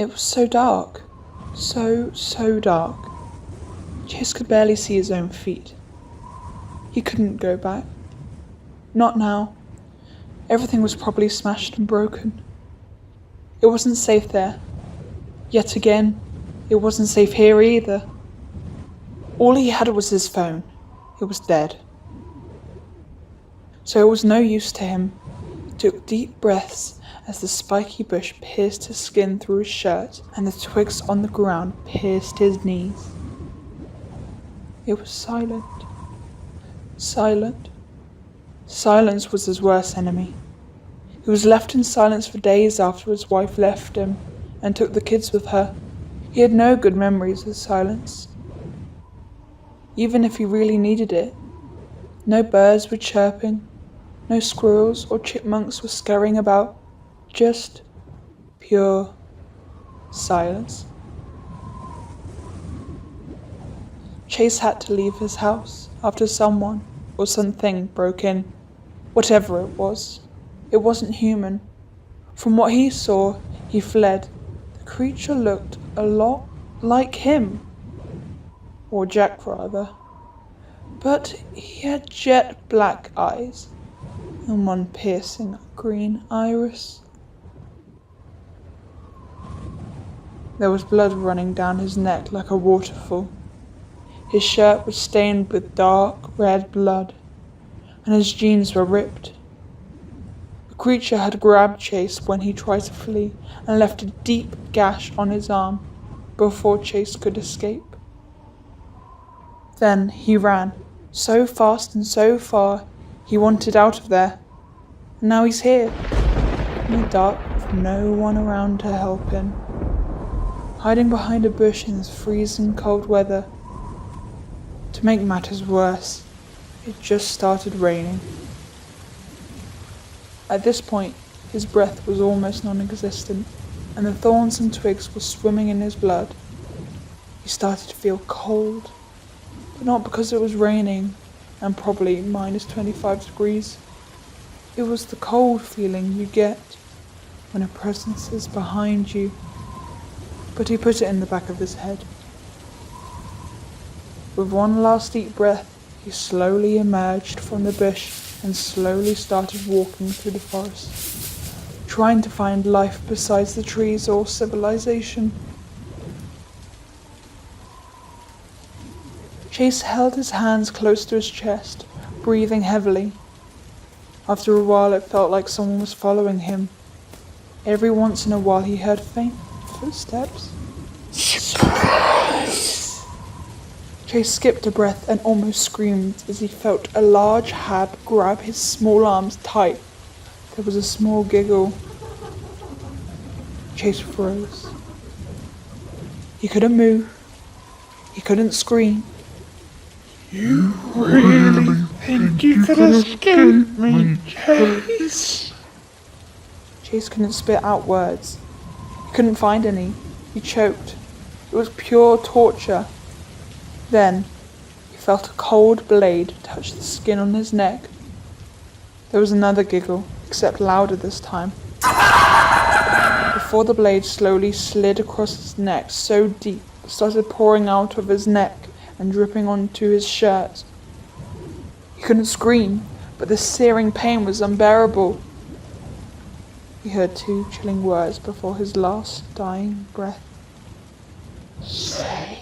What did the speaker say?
It was so dark. So dark. Chase could barely see his own feet. He couldn't go back. Not now. Everything was probably smashed and broken. It wasn't safe there. Yet again, it wasn't safe here either. All he had was his phone. It was dead. So it was no use to him. He took deep breaths as the spiky bush pierced his skin through his shirt and the twigs on the ground pierced his knees. It was silent. Silent. Silence was his worst enemy. He was left in silence for days after his wife left him and took the kids with her. He had no good memories of silence, even if he really needed it. No birds were chirping, no squirrels or chipmunks were scurrying about, just pure silence. Chase had to leave his house after someone or something broke in. Whatever it was, it wasn't human. From what he saw, he fled. The creature looked a lot like him, or Jack rather, but he had jet black eyes and one piercing green iris. There was blood running down his neck like a waterfall. His shirt was stained with dark red blood, and his jeans were ripped. The creature had grabbed Chase when he tried to flee and left a deep gash on his arm before Chase could escape. Then he ran, so fast and so far, he wanted out of there. And now he's here, in the dark with no one around to help him, hiding behind a bush in this freezing cold weather. To make matters worse, it just started raining. At this point, his breath was almost non-existent, and the thorns and twigs were swimming in his blood. He started to feel cold, but not because it was raining and probably minus 25 degrees. It was the cold feeling you get when a presence is behind you. But he put it in the back of his head. With one last deep breath, he slowly emerged from the bush and slowly started walking through the forest, trying to find life besides the trees or civilization. Chase held his hands close to his chest, breathing heavily. After a while, it felt like someone was following him. Every once in a while, he heard faint footsteps. Surprise! Chase skipped a breath and almost screamed as he felt a large hand grab his small arms tight. There was a small giggle. Chase froze. He couldn't move. He couldn't scream. You really think you could escape me, Chase? Chase couldn't spit out words. He couldn't find any. He choked. It was pure torture. Then, he felt a cold blade touch the skin on his neck. There was another giggle, except louder this time. Before the blade slowly slid across his neck so deep, it started pouring out of his neck and dripping onto his shirt. He couldn't scream, but the searing pain was unbearable. He heard 2 chilling words before his last dying breath. Say